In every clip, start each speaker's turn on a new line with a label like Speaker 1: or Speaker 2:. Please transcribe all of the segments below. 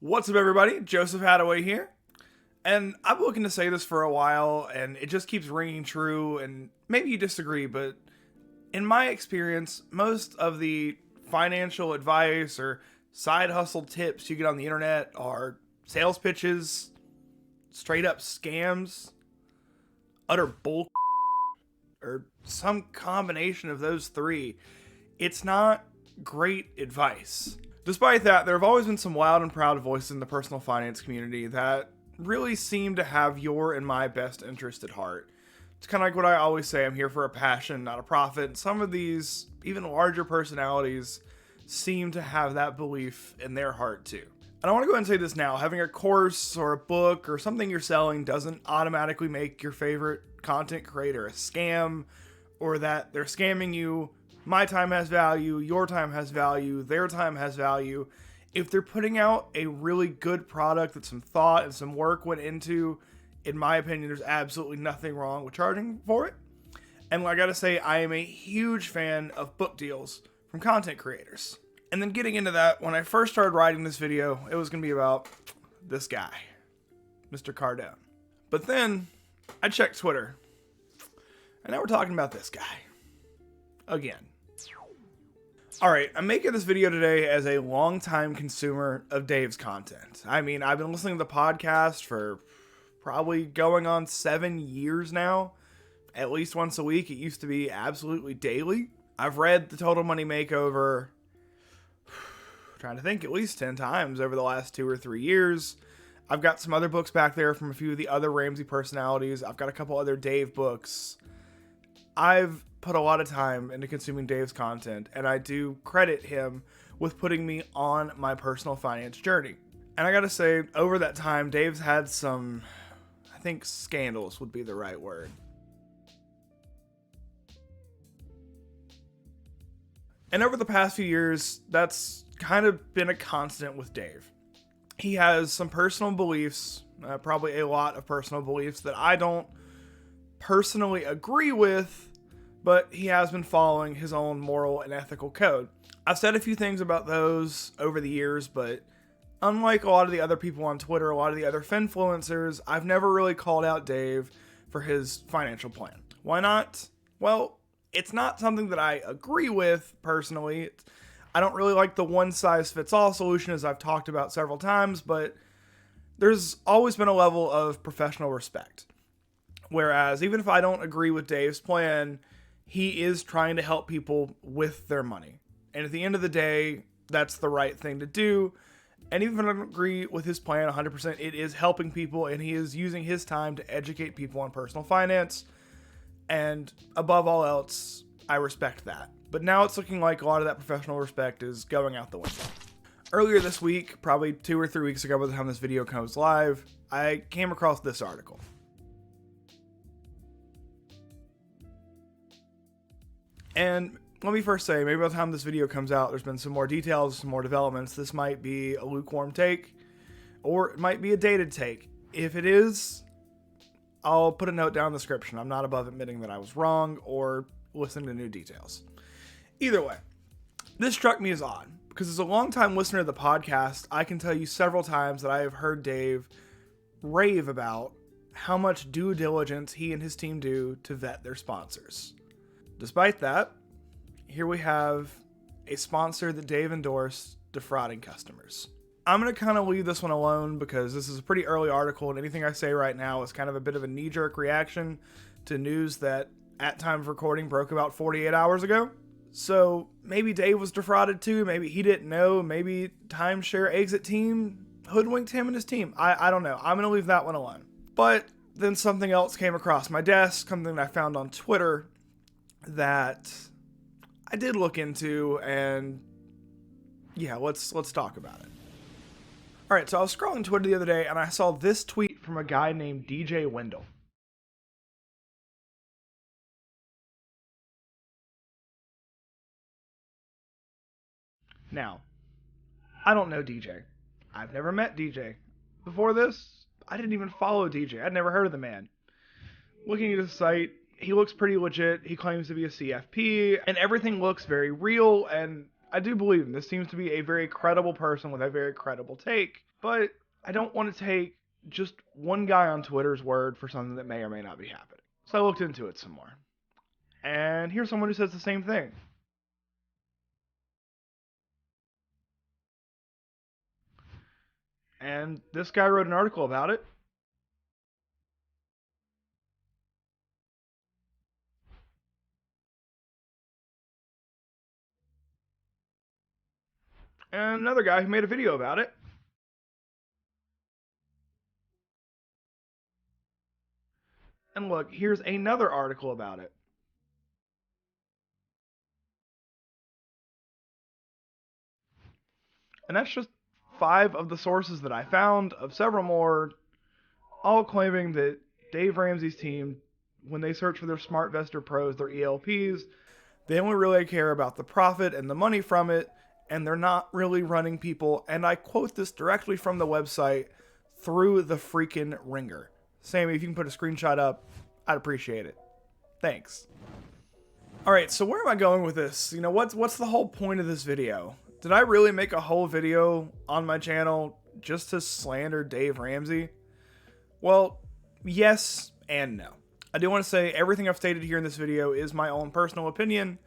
Speaker 1: What's up, everybody? Joseph Hadaway here. And I've been looking to say this for a while, and it just keeps ringing true, and maybe you disagree, but in my experience, most of the financial advice or side hustle tips you get on the internet are sales pitches, straight up scams, utter bull, or some combination of those three. It's not great advice. Despite that, there have always been some loud and proud voices in the personal finance community that really seem to have your and my best interest at heart. It's kind of like what I always say, I'm here for a passion, not a profit. Some of these, even larger personalities, seem to have that belief in their heart too. And I want to go ahead and say this now, having a course or a book or something you're selling doesn't automatically make your favorite content creator a scam, or that they're scamming you. My time has value, your time has value, their time has value. If they're putting out a really good product that some thought and some work went into, in my opinion, there's absolutely nothing wrong with charging for it. And I gotta say, I am a huge fan of book deals from content creators. And then getting into that, when I first started writing this video, it was gonna be about this guy, Mr. Cardone. But then I checked Twitter, and now we're talking about this guy again. Alright, I'm making this video today as a longtime consumer of Dave's content. I mean, I've been listening to the podcast for probably going on 7 years now. At least once a week. It used to be absolutely daily. I've read The Total Money Makeover, trying to think, at least 10 times over the last 2 or 3 years. I've got some other books back there from a few of the other Ramsey personalities. I've got a couple other Dave books. I've put a lot of time into consuming Dave's content, and I do credit him with putting me on my personal finance journey. And I gotta say, over that time, Dave's had some, I think scandals would be the right word. And over the past few years, that's kind of been a constant with Dave. He has some personal beliefs, probably a lot of personal beliefs that I don't personally agree with, but he has been following his own moral and ethical code. I've said a few things about those over the years, but unlike a lot of the other people on Twitter, a lot of the other finfluencers, I've never really called out Dave for his financial plan. Why not? Well, it's not something that I agree with personally. I don't really like the one-size-fits-all solution, as I've talked about several times, but there's always been a level of professional respect. Whereas, even if I don't agree with Dave's plan, he is trying to help people with their money. And at the end of the day, that's the right thing to do. And even if I don't agree with his plan 100%, it is helping people, and he is using his time to educate people on personal finance. And above all else, I respect that. But now it's looking like a lot of that professional respect is going out the window. Earlier this week, probably 2 or 3 weeks ago by the time this video comes live, I came across this article. And let me first say, maybe by the time this video comes out, there's been some more details, some more developments. This might be a lukewarm take, or it might be a dated take. If it is, I'll put a note down in the description. I'm not above admitting that I was wrong or listening to new details. Either way, this struck me as odd, because as a longtime listener to the podcast, I can tell you several times that I have heard Dave rave about how much due diligence he and his team do to vet their sponsors. Despite that, here we have a sponsor that Dave endorsed defrauding customers. I'm going to kind of leave this one alone because this is a pretty early article, and anything I say right now is kind of a bit of a knee-jerk reaction to news that, at time of recording, broke about 48 hours ago. So maybe Dave was defrauded too, maybe he didn't know, maybe timeshare exit team hoodwinked him and his team. I don't know. I'm going to leave that one alone. But then something else came across my desk, something that I found on Twitter that I did look into, and yeah, let's talk about it. Alright, so I was scrolling Twitter the other day, and I saw this tweet from a guy named DJ Wendell. Now, I don't know DJ. I've never met DJ. Before this, I didn't even follow DJ. I'd never heard of the man. Looking at his site, he looks pretty legit. He claims to be a CFP, and everything looks very real, and I do believe him. This seems to be a very credible person with a very credible take, but I don't want to take just one guy on Twitter's word for something that may or may not be happening. So I looked into it some more. And here's someone who says the same thing. And this guy wrote an article about it. And another guy who made a video about it. And look, here's another article about it. And that's just 5 of the sources that I found, of several more, all claiming that Dave Ramsey's team, when they search for their Smart Vestor Pros, their ELPs, they only really care about the profit and the money from it, and they're not really running people, and I quote this directly from the website, through the freaking ringer. Sammy, if you can put a screenshot up, I'd appreciate it. Thanks. Alright, so where am I going with this? You know, what's the whole point of this video? Did I really make a whole video on my channel just to slander Dave Ramsey? Well, yes and no. I do want to say everything I've stated here in this video is my own personal opinion,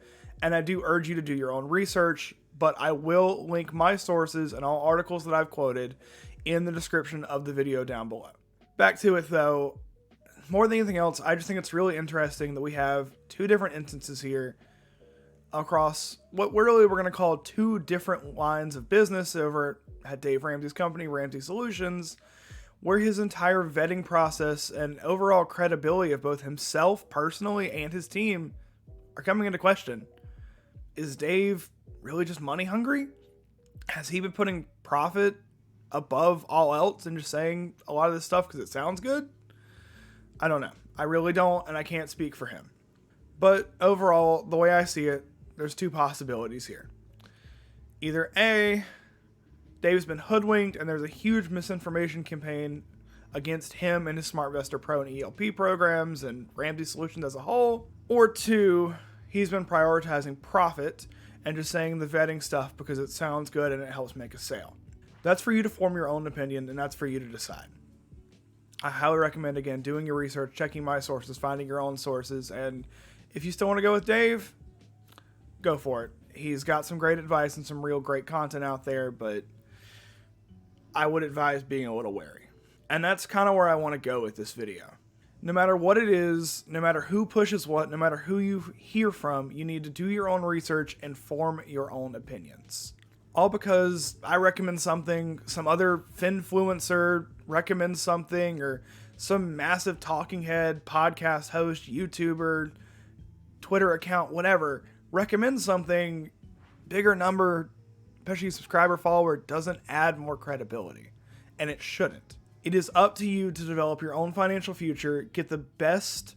Speaker 1: and I do urge you to do your own research, but I will link my sources and all articles that I've quoted in the description of the video down below. Back to it though, more than anything else, I just think it's really interesting that we have 2 different instances here across what we're going to call 2 different lines of business over at Dave Ramsey's company, Ramsey Solutions, where his entire vetting process and overall credibility of both himself personally and his team are coming into question. Is Dave really just money hungry? Has he been putting profit above all else and just saying a lot of this stuff because it sounds good? I don't know. I really don't, and I can't speak for him. But overall, the way I see it, there's 2 possibilities here. Either A, Dave's been hoodwinked and there's a huge misinformation campaign against him and his Smart Vestor Pro and ELP programs and Ramsey Solutions as a whole. Or 2, he's been prioritizing profit and just saying the vetting stuff because it sounds good and it helps make a sale. That's for you to form your own opinion, and that's for you to decide. I highly recommend, again, doing your research, checking my sources, finding your own sources, and if you still want to go with Dave, go for it. He's got some great advice and some real great content out there, but I would advise being a little wary. And that's kind of where I want to go with this video. No matter what it is, no matter who pushes what, no matter who you hear from, you need to do your own research and form your own opinions. All because I recommend something, some other finfluencer recommends something, or some massive talking head, podcast host, YouTuber, Twitter account, whatever, recommends something, bigger number, especially subscriber follower, doesn't add more credibility. And it shouldn't. It is up to you to develop your own financial future, get the best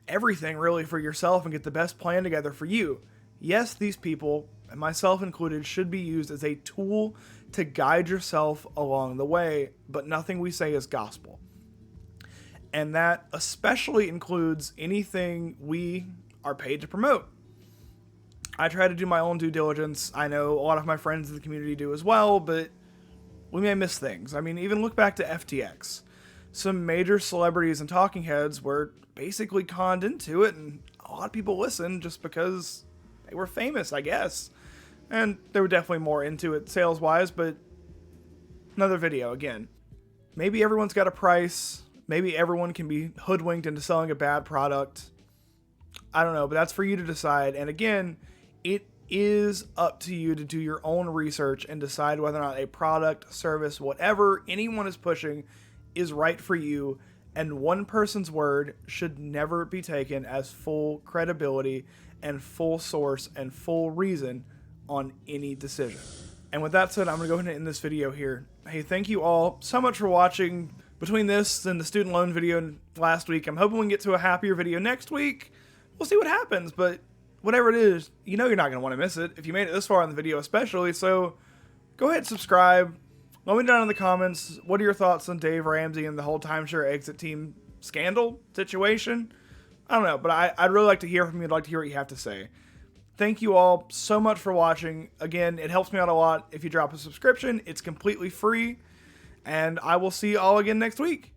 Speaker 1: everything really for yourself, and get the best plan together for you. Yes, these people, and myself included, should be used as a tool to guide yourself along the way, but nothing we say is gospel. And that especially includes anything we are paid to promote. I try to do my own due diligence. I know a lot of my friends in the community do as well, but we may miss things. I mean, even look back to FTX. Some major celebrities and talking heads were basically conned into it, and a lot of people listened just because they were famous, I guess. And they were definitely more into it sales-wise, but another video, again. Maybe everyone's got a price. Maybe everyone can be hoodwinked into selling a bad product. I don't know, but that's for you to decide. And again, it is up to you to do your own research and decide whether or not a product, service, whatever anyone is pushing is right for you. And one person's word should never be taken as full credibility and full source and full reason on any decision. And with that said, I'm going to go ahead and end this video here. Hey, thank you all so much for watching. Between this and the student loan video last week, I'm hoping we can get to a happier video next week. We'll see what happens, but whatever it is, you know you're not going to want to miss it if you made it this far in the video especially, so go ahead and subscribe. Let me know down in the comments, what are your thoughts on Dave Ramsey and the whole timeshare exit team scandal situation? I don't know, but I'd really like to hear from you. I'd like to hear what you have to say. Thank you all so much for watching. Again, it helps me out a lot if you drop a subscription. It's completely free. And I will see you all again next week.